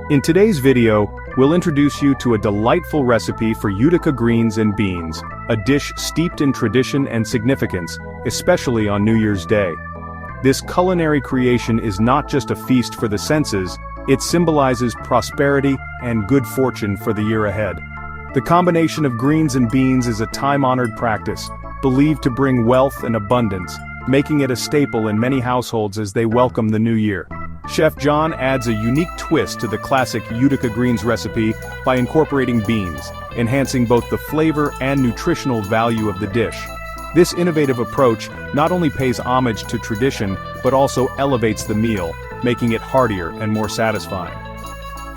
In today's video, we'll introduce you to a delightful recipe for Utica greens and beans, a dish steeped in tradition and significance, especially on New Year's Day. This culinary creation is not just a feast for the senses, it symbolizes prosperity and good fortune for the year ahead. The combination of greens and beans is a time-honored practice, believed to bring wealth and abundance, making it a staple in many households as they welcome the new year. Chef John adds a unique twist to the classic Utica greens recipe by incorporating beans, enhancing both the flavor and nutritional value of the dish. This innovative approach not only pays homage to tradition, but also elevates the meal, making it heartier and more satisfying.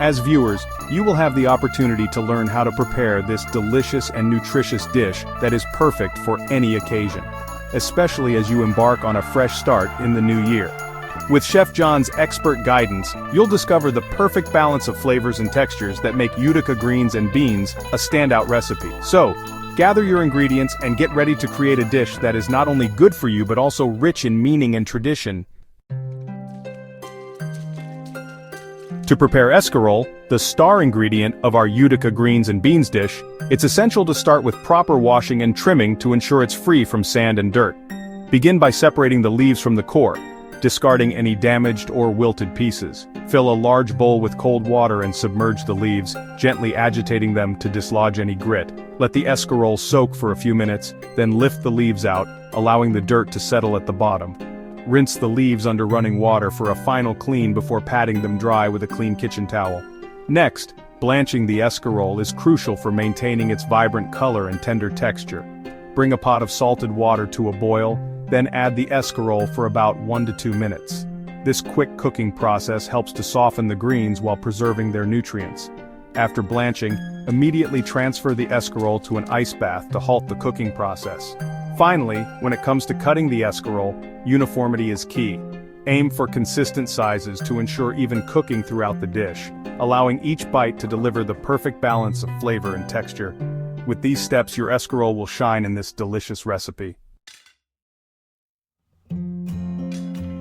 As viewers, you will have the opportunity to learn how to prepare this delicious and nutritious dish that is perfect for any occasion, especially as you embark on a fresh start in the new year. With Chef John's expert guidance, you'll discover the perfect balance of flavors and textures that make Utica greens and beans a standout recipe. So, gather your ingredients and get ready to create a dish that is not only good for you but also rich in meaning and tradition. To prepare escarole, the star ingredient of our Utica greens and beans dish, it's essential to start with proper washing and trimming to ensure it's free from sand and dirt. Begin by separating the leaves from the core, discarding any damaged or wilted pieces. Fill a large bowl with cold water and submerge the leaves, gently agitating them to dislodge any grit. Let the escarole soak for a few minutes, then lift the leaves out, allowing the dirt to settle at the bottom. Rinse the leaves under running water for a final clean before patting them dry with a clean kitchen towel. Next, blanching the escarole is crucial for maintaining its vibrant color and tender texture. Bring a pot of salted water to a boil, then add the escarole for about 1 to 2 minutes. This quick cooking process helps to soften the greens while preserving their nutrients. After blanching, immediately transfer the escarole to an ice bath to halt the cooking process. Finally, when it comes to cutting the escarole, uniformity is key. Aim for consistent sizes to ensure even cooking throughout the dish, allowing each bite to deliver the perfect balance of flavor and texture. With these steps, your escarole will shine in this delicious recipe.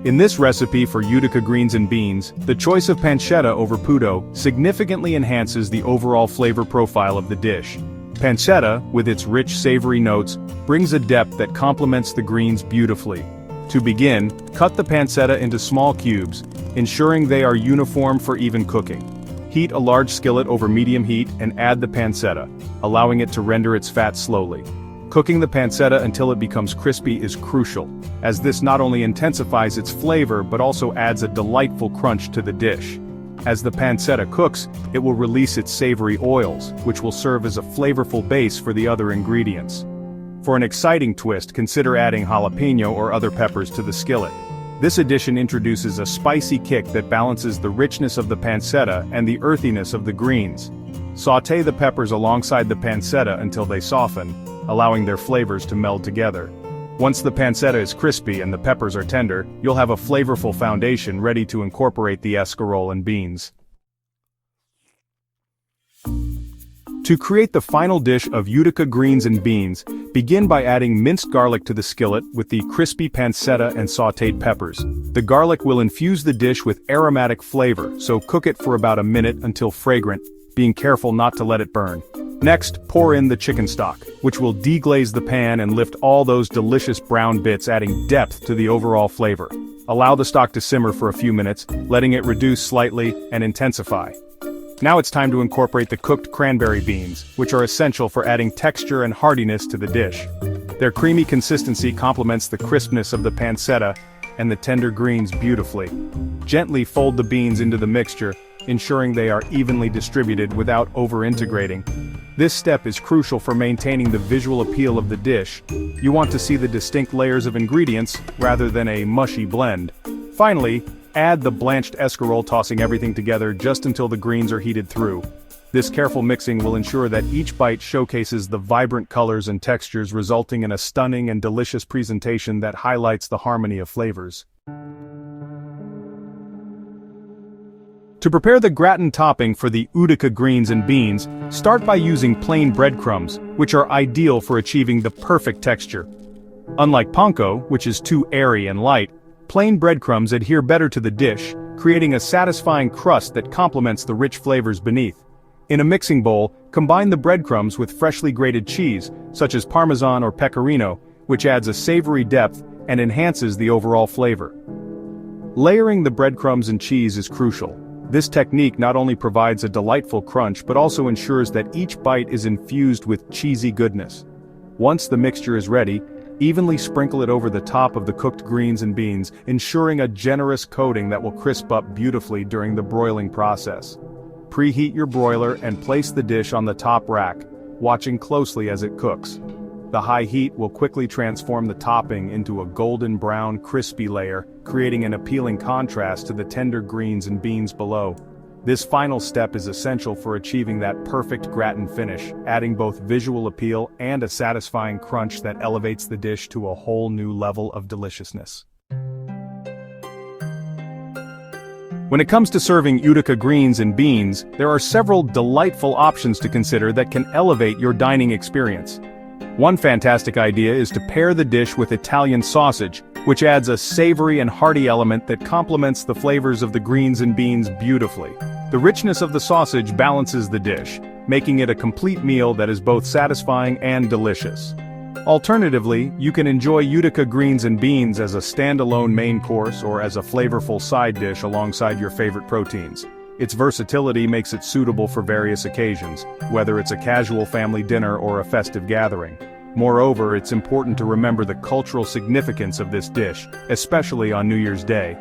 In this recipe for Utica greens and beans, the choice of pancetta over puto significantly enhances the overall flavor profile of the dish. Pancetta, with its rich savory notes, brings a depth that complements the greens beautifully. To begin, cut the pancetta into small cubes, ensuring they are uniform for even cooking. Heat a large skillet over medium heat and add the pancetta, allowing it to render its fat slowly. Cooking the pancetta until it becomes crispy is crucial, as this not only intensifies its flavor but also adds a delightful crunch to the dish. As the pancetta cooks, it will release its savory oils, which will serve as a flavorful base for the other ingredients. For an exciting twist, consider adding jalapeno or other peppers to the skillet. This addition introduces a spicy kick that balances the richness of the pancetta and the earthiness of the greens. Sauté the peppers alongside the pancetta until they soften, allowing their flavors to meld together. Once the pancetta is crispy and the peppers are tender, you'll have a flavorful foundation ready to incorporate the escarole and beans. To create the final dish of Utica greens and beans, begin by adding minced garlic to the skillet with the crispy pancetta and sautéed peppers. The garlic will infuse the dish with aromatic flavor, so cook it for about a minute until fragrant, being careful not to let it burn. Next, pour in the chicken stock, which will deglaze the pan and lift all those delicious brown bits, adding depth to the overall flavor. Allow the stock to simmer for a few minutes, letting it reduce slightly and intensify. Now it's time to incorporate the cooked cranberry beans, which are essential for adding texture and heartiness to the dish. Their creamy consistency complements the crispness of the pancetta and the tender greens beautifully. Gently fold the beans into the mixture, ensuring they are evenly distributed without over-integrating. This step is crucial for maintaining the visual appeal of the dish. You want to see the distinct layers of ingredients, rather than a mushy blend. Finally, add the blanched escarole, tossing everything together just until the greens are heated through. This careful mixing will ensure that each bite showcases the vibrant colors and textures, resulting in a stunning and delicious presentation that highlights the harmony of flavors. To prepare the gratin topping for the Utica greens and beans, start by using plain breadcrumbs, which are ideal for achieving the perfect texture. Unlike panko, which is too airy and light, plain breadcrumbs adhere better to the dish, creating a satisfying crust that complements the rich flavors beneath. In a mixing bowl, combine the breadcrumbs with freshly grated cheese, such as Parmesan or Pecorino, which adds a savory depth and enhances the overall flavor. Layering the breadcrumbs and cheese is crucial. This technique not only provides a delightful crunch but also ensures that each bite is infused with cheesy goodness. Once the mixture is ready, evenly sprinkle it over the top of the cooked greens and beans, ensuring a generous coating that will crisp up beautifully during the broiling process. Preheat your broiler and place the dish on the top rack, watching closely as it cooks. The high heat will quickly transform the topping into a golden brown, crispy layer, creating an appealing contrast to the tender greens and beans below. This final step is essential for achieving that perfect gratin finish, adding both visual appeal and a satisfying crunch that elevates the dish to a whole new level of deliciousness. When it comes to serving Utica greens and beans, there are several delightful options to consider that can elevate your dining experience. One fantastic idea is to pair the dish with Italian sausage, which adds a savory and hearty element that complements the flavors of the greens and beans beautifully. The richness of the sausage balances the dish, making it a complete meal that is both satisfying and delicious. Alternatively, you can enjoy Utica greens and beans as a standalone main course or as a flavorful side dish alongside your favorite proteins. Its versatility makes it suitable for various occasions, whether it's a casual family dinner or a festive gathering. Moreover, it's important to remember the cultural significance of this dish, especially on New Year's Day.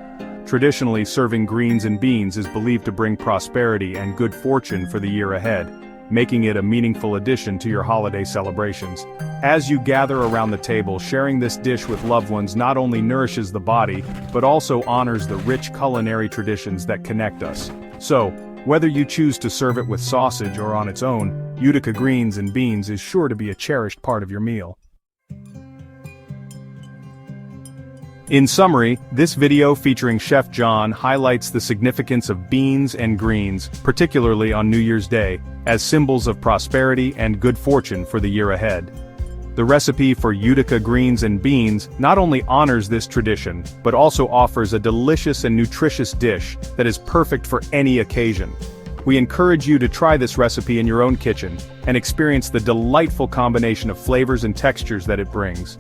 Traditionally, serving greens and beans is believed to bring prosperity and good fortune for the year ahead, making it a meaningful addition to your holiday celebrations. As you gather around the table, sharing this dish with loved ones not only nourishes the body, but also honors the rich culinary traditions that connect us. So, whether you choose to serve it with sausage or on its own, Utica greens and beans is sure to be a cherished part of your meal. In summary, this video featuring Chef John highlights the significance of beans and greens, particularly on New Year's Day, as symbols of prosperity and good fortune for the year ahead. The recipe for Utica greens and beans not only honors this tradition, but also offers a delicious and nutritious dish that is perfect for any occasion. We encourage you to try this recipe in your own kitchen and experience the delightful combination of flavors and textures that it brings.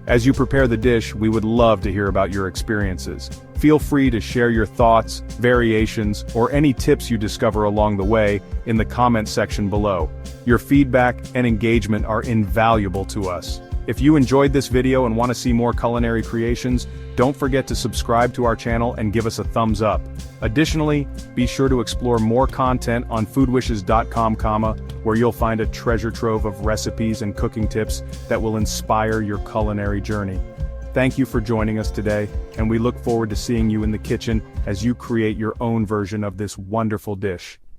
As you prepare the dish, we would love to hear about your experiences. Feel free to share your thoughts, variations, or any tips you discover along the way in the comment section below. Your feedback and engagement are invaluable to us. If you enjoyed this video and want to see more culinary creations, don't forget to subscribe to our channel and give us a thumbs up. Additionally, be sure to explore more content on foodwishes.com, where you'll find a treasure trove of recipes and cooking tips that will inspire your culinary journey. Thank you for joining us today, and we look forward to seeing you in the kitchen as you create your own version of this wonderful dish.